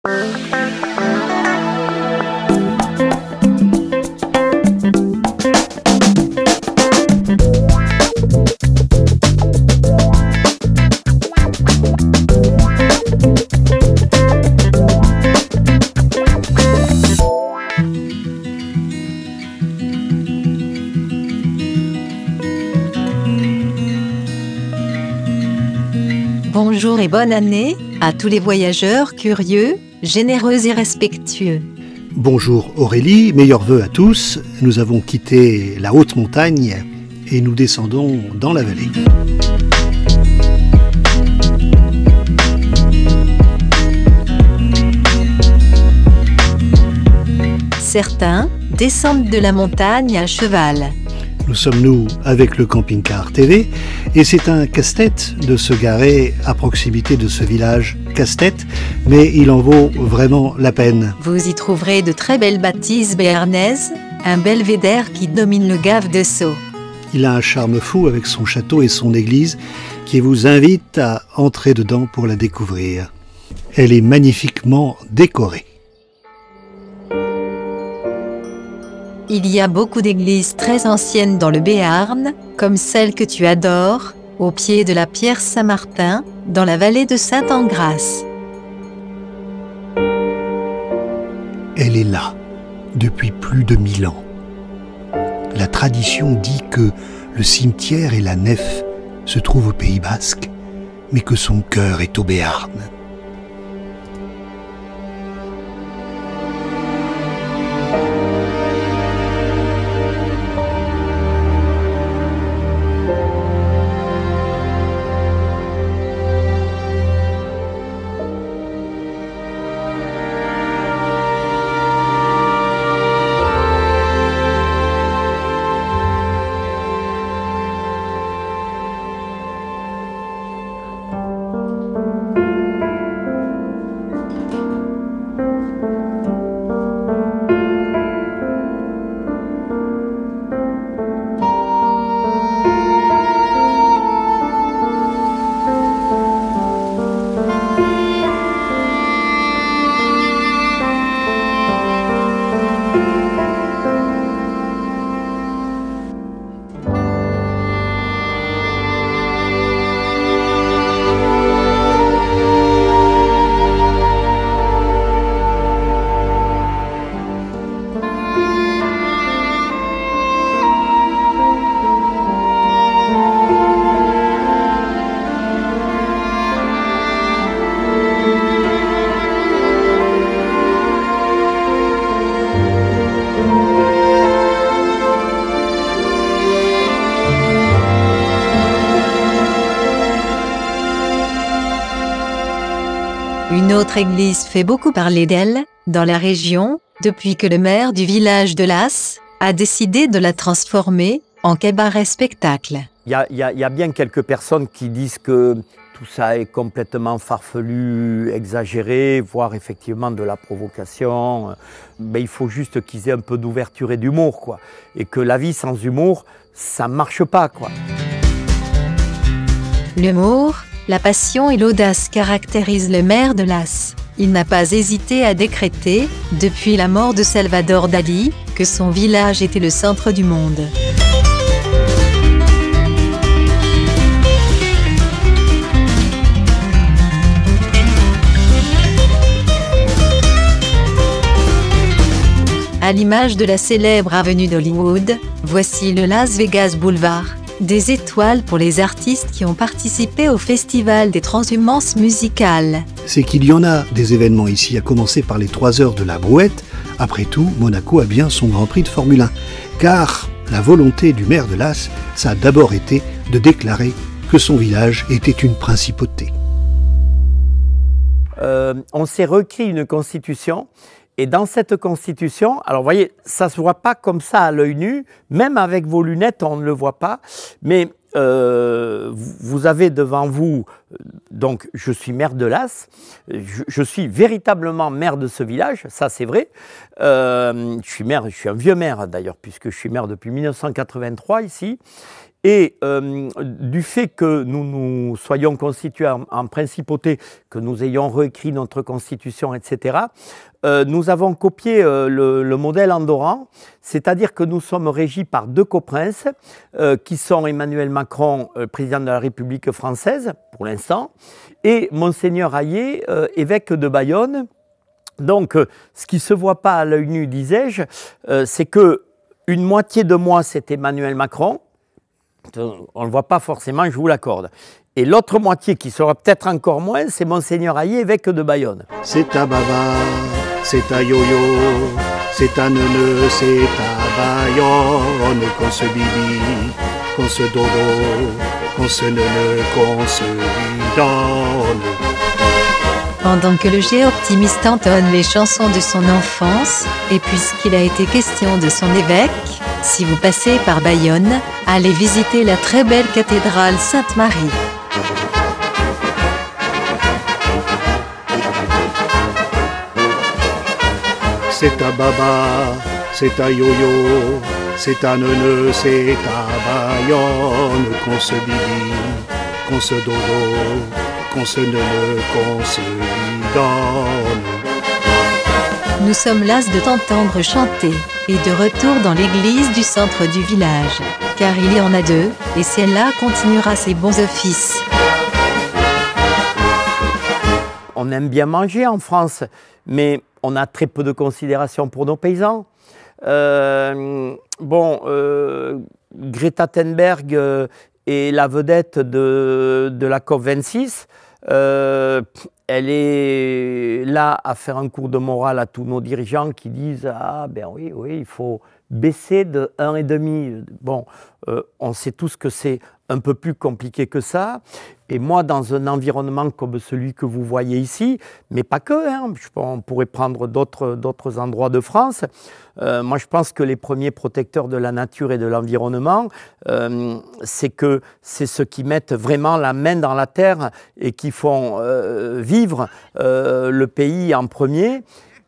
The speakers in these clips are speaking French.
Bonjour et bonne année à tous les voyageurs curieux, généreux et respectueux. Bonjour Aurélie, meilleurs vœux à tous. Nous avons quitté la haute montagne et nous descendons dans la vallée. Certains descendent de la montagne à cheval. Nous sommes nous avec le camping-car TV et c'est un casse-tête de se garer à proximité de ce village. Casse-tête, mais il en vaut vraiment la peine. Vous y trouverez de très belles bâtisses béarnaises, un belvédère qui domine le Gave de Sceaux. Il a un charme fou avec son château et son église qui vous invite à entrer dedans pour la découvrir. Elle est magnifiquement décorée. Il y a beaucoup d'églises très anciennes dans le Béarn, comme celle que tu adores, au pied de la pierre Saint-Martin, dans la vallée de Saint-Engrâce. Elle est là, depuis plus de 1000 ans. La tradition dit que le cimetière et la nef se trouvent au Pays Basque, mais que son cœur est au Béarn. Une autre église fait beaucoup parler d'elle, dans la région, depuis que le maire du village de Las a décidé de la transformer en cabaret-spectacle. Il y a bien quelques personnes qui disent que tout ça est complètement farfelu, exagéré, voire effectivement de la provocation. Mais il faut juste qu'ils aient un peu d'ouverture et d'humour, quoi. Et que la vie sans humour, ça ne marche pas, quoi. L'humour, la passion et l'audace caractérisent le maire de Las. Il n'a pas hésité à décréter, depuis la mort de Salvador Dali, que son village était le centre du monde. À l'image de la célèbre avenue d'Hollywood, voici le Las Vegas Boulevard. Des étoiles pour les artistes qui ont participé au Festival des transhumances musicales. C'est qu'il y en a des événements ici, à commencer par les 3 heures de la brouette. Après tout, Monaco a bien son Grand Prix de Formule 1. Car la volonté du maire de Las, ça a d'abord été de déclarer que son village était une principauté. On s'est recréé une constitution. Et dans cette constitution, alors vous voyez, ça ne se voit pas comme ça à l'œil nu, même avec vos lunettes, on ne le voit pas, mais vous avez devant vous, donc je suis maire de Las, je suis véritablement maire de ce village, ça c'est vrai, je suis un vieux maire d'ailleurs, puisque je suis maire depuis 1983 ici, Et du fait que nous soyons constitués en principauté, que nous ayons réécrit notre constitution, etc., nous avons copié le modèle andorran, c'est-à-dire que nous sommes régis par 2 coprinces, qui sont Emmanuel Macron, président de la République française, pour l'instant, et Monseigneur Hayet, évêque de Bayonne. Donc, ce qui ne se voit pas à l'œil nu, disais-je, c'est que une moitié de moi, c'est Emmanuel Macron. On ne le voit pas forcément, je vous l'accorde. Et l'autre moitié, qui sera peut-être encore moins, c'est Monseigneur Hayet, évêque de Bayonne. C'est à baba, c'est à yo-yo, c'est à neuneu, c'est à Bayonne qu'on se bibi, qu'on se dodo, qu'on se neuneu, qu'on se bidonne. Pendant que le géoptimiste entonne les chansons de son enfance, et puisqu'il a été question de son évêque, si vous passez par Bayonne, allez visiter la très belle cathédrale Sainte-Marie. C'est à baba, c'est à yo-yo, c'est à neuneu, c'est à Bayonne qu'on se bibi, qu'on se dodo, qu'on se neuneu, qu'on se bidonne. Nous sommes las de t'entendre chanter, et de retour dans l'église du centre du village, car il y en a 2, et celle-là continuera ses bons offices. On aime bien manger en France, mais on a très peu de considération pour nos paysans. Greta Thunberg est la vedette de la COP26. Elle est là à faire un cours de morale à tous nos dirigeants qui disent « Ah ben oui, il faut baisser de 1,5 ». Bon, on sait tous que c'est un peu plus compliqué que ça. Et moi, dans un environnement comme celui que vous voyez ici, mais pas que, hein, on pourrait prendre d'autres endroits de France, moi je pense que les premiers protecteurs de la nature et de l'environnement, c'est ceux qui mettent vraiment la main dans la terre et qui font vivre le pays en premier.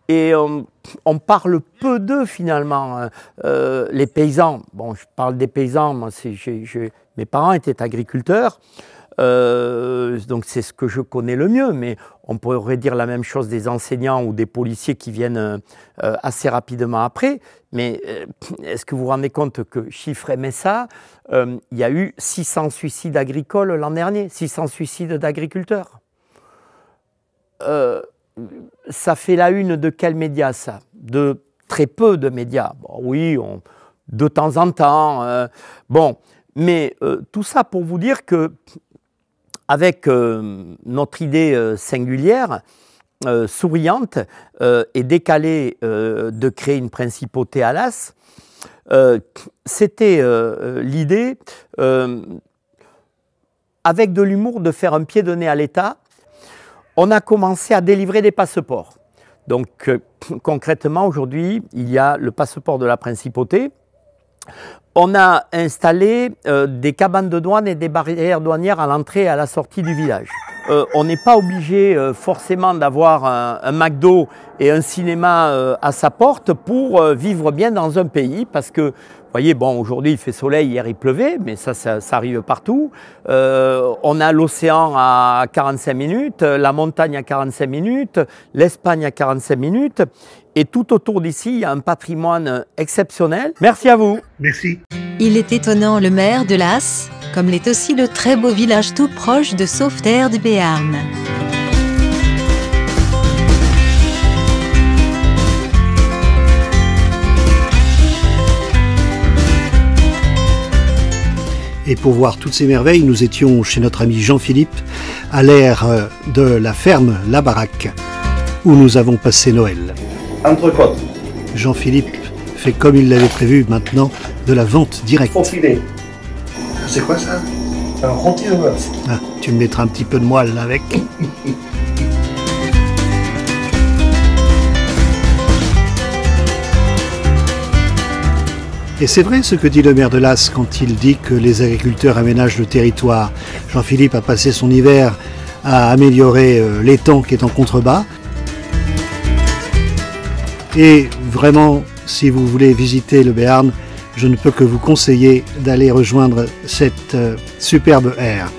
Et on parle peu d'eux finalement, les paysans. Bon, je parle des paysans, moi, mes parents étaient agriculteurs, donc c'est ce que je connais le mieux, mais on pourrait dire la même chose des enseignants ou des policiers qui viennent assez rapidement après. Mais est-ce que vous vous rendez compte que, chiffre MSA, il y a eu 600 suicides agricoles l'an dernier, 600 suicides d'agriculteurs. Ça fait la une de quels médias, ça? De très peu de médias. Bon, oui, de temps en temps. Mais tout ça pour vous dire que, avec notre idée singulière, souriante et décalée de créer une principauté à Las, c'était l'idée, avec de l'humour, de faire un pied de nez à l'État. On a commencé à délivrer des passeports. Donc concrètement, aujourd'hui, il y a le passeport de la principauté. On a installé des cabanes de douane et des barrières douanières à l'entrée et à la sortie du village. On n'est pas obligé forcément d'avoir un McDo et un cinéma à sa porte pour vivre bien dans un pays, parce que, vous voyez, bon, aujourd'hui il fait soleil, hier il pleuvait, mais ça arrive partout. On a l'océan à 45 minutes, la montagne à 45 minutes, l'Espagne à 45 minutes. Et tout autour d'ici, il y a un patrimoine exceptionnel. Merci à vous. Merci. Il est étonnant le maire de Las, comme l'est aussi le très beau village tout proche de Sauveterre de Béarn. Et pour voir toutes ces merveilles, nous étions chez notre ami Jean-Philippe, à l'aire de la ferme La Baraque, où nous avons passé Noël. Entrecôte. Jean-Philippe fait comme il l'avait prévu maintenant, de la vente directe. Profilé. C'est quoi ça? Un rôti de bœuf. Ah, tu me mettras un petit peu de moelle avec. Et c'est vrai ce que dit le maire de Las quand il dit que les agriculteurs aménagent le territoire. Jean-Philippe a passé son hiver à améliorer l'étang qui est en contrebas. Et vraiment, si vous voulez visiter le Béarn, je ne peux que vous conseiller d'aller rejoindre cette superbe aire.